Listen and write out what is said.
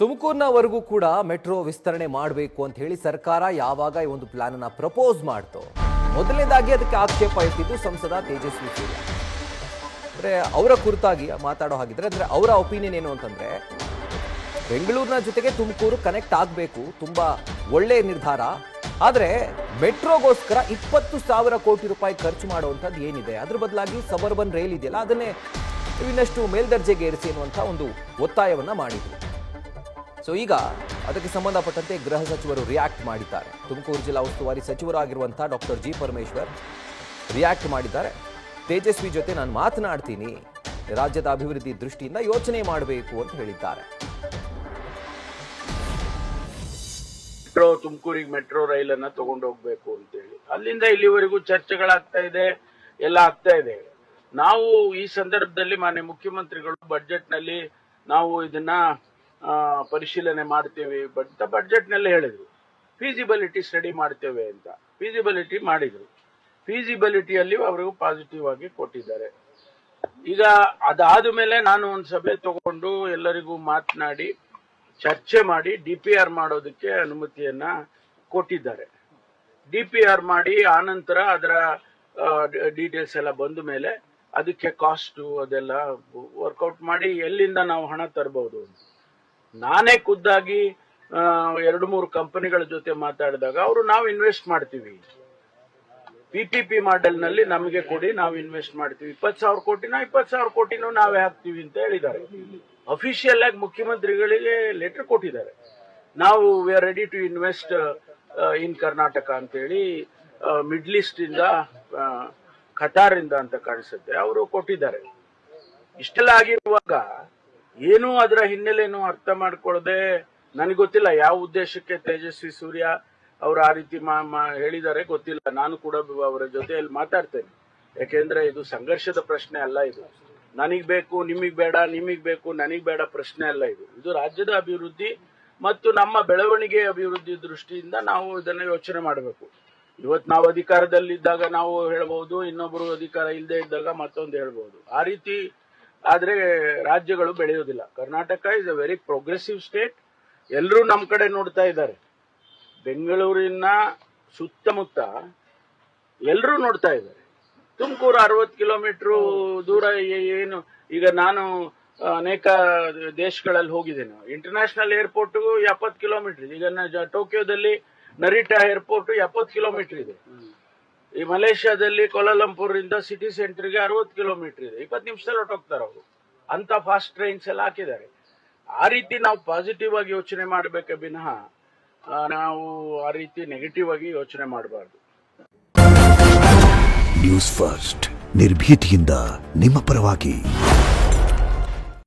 ತುಮಕೂರಿನವರೆಗೂ ಕೂಡ ಮೆಟ್ರೋ ವಿಸ್ತರಣೆ ಮಾಡಬೇಕು ಅಂತ ಹೇಳಿ ಸರ್ಕಾರ ಯಾವಾಗ ಈ ಒಂದು ಪ್ಲಾನ್ ಅನ್ನು ಪ್ರಪೋಸ್ ಮಾಡ್ತೋ ಮೊದಲನೇದಾಗಿ ಅದಕ್ಕೆ ಆಕ್ಷೇಪ ಇಟ್ಟಿದ್ದು ಸಂಸದ ತೇಜಸ್ವಿ ಸೂರ್ಯ. ಅಂದ್ರೆ ಅವರ ಕುರಿತಾಗಿ ಮಾತಾಡೋ ಹಾಗಿದ್ರೆ ಅಂದ್ರೆ ಅವರ ಒಪಿನಿಯನ್ ಏನು ಅಂತಂದ್ರೆ ಬೆಂಗಳೂರಿನ ಜೊತೆಗೆ ತುಮಕೂರು ಕನೆಕ್ಟ್ ಆಗಬೇಕು, ತುಂಬಾ ಒಳ್ಳೆಯ ನಿರ್ಧಾರ. ಆದರೆ ಮೆಟ್ರೋಗೋಸ್ಕರ 20,000 ಕೋಟಿ ರೂಪಾಯಿ ಖರ್ಚು ಮಾಡುವಂಥದ್ದು ಏನಿದೆ, ಅದ್ರ ಬದಲಾಗಿ ಸಬರ್ಬನ್ ರೈಲ್ ಇದೆಯಲ್ಲ ಅದನ್ನೇ ಇನ್ನಷ್ಟು ಮೇಲ್ದರ್ಜೆಗೆ ಏರಿಸಿ ಅನ್ನುವಂಥ ಒಂದು ಒತ್ತಾಯವನ್ನ ಮಾಡಿದ್ರು. ಸೊ ಈಗ ಅದಕ್ಕೆ ಸಂಬಂಧಪಟ್ಟಂತೆ ಗೃಹ ಸಚಿವರು ರಿಯಾಕ್ಟ್ ಮಾಡಿದ್ದಾರೆ. ತುಮಕೂರು ಜಿಲ್ಲಾ ಉಸ್ತುವಾರಿ ಸಚಿವರಾಗಿರುವಂಥ ಡಾಕ್ಟರ್ ಜಿ ಪರಮೇಶ್ವರ್ ರಿಯಾಕ್ಟ್ ಮಾಡಿದ್ದಾರೆ. ತೇಜಸ್ವಿ ಜೊತೆ ನಾನು ಮಾತನಾಡ್ತೀನಿ, ರಾಜ್ಯದ ಅಭಿವೃದ್ಧಿ ದೃಷ್ಟಿಯಿಂದ ಯೋಚನೆ ಮಾಡಬೇಕು ಅಂತ ಹೇಳಿದ್ದಾರೆ. ತುಮಕೂರಿಗೆ ಮೆಟ್ರೋ ರೈಲ್ ಅನ್ನ ತಗೊಂಡು ಹೋಗ್ಬೇಕು ಅಂತ ಹೇಳಿ ಅಲ್ಲಿಂದ ಇಲ್ಲಿವರೆಗೂ ಚರ್ಚೆಗಳಾಗ್ತಾ ಇದೆ, ಎಲ್ಲ ಆಗ್ತಾ ಇದೆ. ನಾವು ಈ ಸಂದರ್ಭದಲ್ಲಿ ಮಾನ್ಯ ಮುಖ್ಯಮಂತ್ರಿಗಳು ಬಜೆಟ್ ನಲ್ಲಿ ನಾವು ಇದನ್ನ ಪರಿಶೀಲನೆ ಮಾಡ್ತೇವೆ ಬಜೆಟ್ ನಲ್ಲಿ ಹೇಳಿದ್ರು. ಫೀಸಿಬಿಲಿಟಿ ಸ್ಟಡಿ ಮಾಡ್ತೇವೆ ಅಂತ ಫೀಸಿಬಿಲಿಟಿ ಮಾಡಿದ್ರು. ಫೀಸಿಬಿಲಿಟಿಯಲ್ಲಿ ಅವರು ಪಾಸಿಟಿವ್ ಆಗಿ ಕೊಟ್ಟಿದ್ದಾರೆ. ಈಗ ಅದಾದ ಮೇಲೆ ನಾನು ಒಂದು ಸಭೆ ತಗೊಂಡು ಎಲ್ಲರಿಗೂ ಮಾತನಾಡಿ ಚರ್ಚೆ ಮಾಡಿ DPR ಮಾಡೋದಕ್ಕೆ ಅನುಮತಿಯನ್ನ ಕೊಟ್ಟಿದ್ದಾರೆ. DPR ಮಾಡಿ ಆನಂತರ ಅದರ ಡೀಟೇಲ್ಸ್ ಎಲ್ಲ ಬಂದ ಮೇಲೆ ಅದಕ್ಕೆ ಕಾಸ್ಟ್ ಅದೆಲ್ಲ ವರ್ಕೌಟ್ ಮಾಡಿ ಎಲ್ಲಿಂದ ನಾವು ಹಣ ತರಬಹುದು. ನಾನೇ ಖುದ್ದಾಗಿ 2-3 ಕಂಪನಿಗಳ ಜೊತೆ ಮಾತಾಡಿದಾಗ ಅವರು ನಾವು ಇನ್ವೆಸ್ಟ್ ಮಾಡ್ತೀವಿ, PPP ಮಾಡೆಲ್ ನಲ್ಲಿ ನಮಗೆ ಕೊಡಿ, ನಾವು ಇನ್ವೆಸ್ಟ್ ಮಾಡ್ತೀವಿ, 20,000 ಕೋಟಿನ 20,000 ಕೋಟಿನೂ ನಾವೇ ಹಾಕ್ತೀವಿ ಅಂತ ಹೇಳಿದ್ದಾರೆ. ಅಫಿಷಿಯಲ್ ಆಗಿ ಮುಖ್ಯಮಂತ್ರಿಗಳಿಗೆ ಲೆಟರ್ ಕೊಟ್ಟಿದ್ದಾರೆ. ನಾವು we are ready to invest in Karnataka ಅಂತ ಹೇಳಿ ಮಿಡ್ಲ್ ಈಸ್ಟ್ ಇಂದ ಖತಾರ್ ಇಂದ ಅಂತ ಕಾಣಿಸುತ್ತೆ ಅವರು ಕೊಟ್ಟಿದ್ದಾರೆ. ಇಷ್ಟೆಲ್ಲ ಆಗಿರುವಾಗ ಏನು ಅದರ ಹಿನ್ನೆಲೆಯನ್ನು ಅರ್ಥ ಮಾಡ್ಕೊಳ್ಳದೆ ನನಗೆ ಗೊತ್ತಿಲ್ಲ ಯಾವ ಉದ್ದೇಶಕ್ಕೆ ತೇಜಸ್ವಿ ಸೂರ್ಯ ಅವರು ಆ ರೀತಿ ಹೇಳಿದ್ದಾರೆ ಗೊತ್ತಿಲ್ಲ. ನಾನು ಕೂಡ ಅವರ ಜೊತೆಯಲ್ಲಿ ಮಾತಾಡ್ತೇನೆ. ಯಾಕೆಂದ್ರೆ ಇದು ಸಂಘರ್ಷದ ಪ್ರಶ್ನೆ ಅಲ್ಲ, ಇದು ನನಗ್ ಬೇಕು ನಿಮಗ್ ಬೇಡ, ನಿಮಗ್ ಬೇಕು ನನಗ್ ಬೇಡ ಪ್ರಶ್ನೆ ಅಲ್ಲ. ಇದು ರಾಜ್ಯದ ಅಭಿವೃದ್ಧಿ ಮತ್ತು ನಮ್ಮ ಬೆಳವಣಿಗೆ ಅಭಿವೃದ್ಧಿ ದೃಷ್ಟಿಯಿಂದ ನಾವು ಇದನ್ನ ಯೋಚನೆ ಮಾಡಬೇಕು. ಇವತ್ತು ನಾವು ಅಧಿಕಾರದಲ್ಲಿದ್ದಾಗ ನಾವು ಹೇಳ್ಬಹುದು, ಇನ್ನೊಬ್ಬರು ಅಧಿಕಾರ ಇಲ್ಲದೆ ಇದ್ದಾಗ ಮತ್ತೊಂದು ಹೇಳ್ಬಹುದು. ಆ ರೀತಿ ಆದ್ರೆ ರಾಜ್ಯಗಳು ಬೆಳೆಯೋದಿಲ್ಲ. Karnataka is a very progressive state. ಎಲ್ಲರೂ ನಮ್ಮ ಕಡೆ ನೋಡ್ತಾ ಇದ್ದಾರೆ. ಬೆಂಗಳೂರಿನ ಸುತ್ತಮುತ್ತ ಎಲ್ಲರೂ ನೋಡ್ತಾ ಇದ್ದಾರೆ. ತುಮಕೂರು 60 ಕಿಲೋಮೀಟರ್ ದೂರ ಏನು. ಈಗ ನಾನು ಅನೇಕ ದೇಶಗಳಲ್ಲಿ ಹೋಗಿದ್ದೇನೆ. International airport 70 kilometre. ಈಗ ಟೋಕಿಯೋದಲ್ಲಿ ನರಿಟಾ ಏರ್ಪೋರ್ಟ್ 70 ಕಿಲೋಮೀಟರ್ ಇದೆ. ಈ ಮಲೇಷ್ಯಾದಲ್ಲಿ ಕೋಲಾಲಂಪುರ್ ಇಂದ ಸಿಟಿ ಸೆಂಟರ್ಗೆ 60 ಕಿಲೋಮೀಟರ್ ಇದೆ. 20 ನಿಮಿಷದಲ್ಲಿ ಹೊರಟೋಗ್ತಾರೆ ಅವರು. ಅಂತ ಫಾಸ್ಟ್ ಟ್ರೈನ್ಸ್ ಎಲ್ಲ ಹಾಕಿದ್ದಾರೆ. ಆ ರೀತಿ ನಾವು ಪಾಸಿಟಿವ್ ಆಗಿ ಯೋಚನೆ ಮಾಡಬೇಕೆ ವಿನಃ ನಾವು ಆ ರೀತಿ ನೆಗೆಟಿವ್ ಆಗಿ ಯೋಚನೆ ಮಾಡಬಾರ್ದು. ನ್ಯೂಸ್ ಫಸ್ಟ್ ನಿರ್ಭೀತಿಯಿಂದ ನಿಮ್ಮ ಪರವಾಗಿ.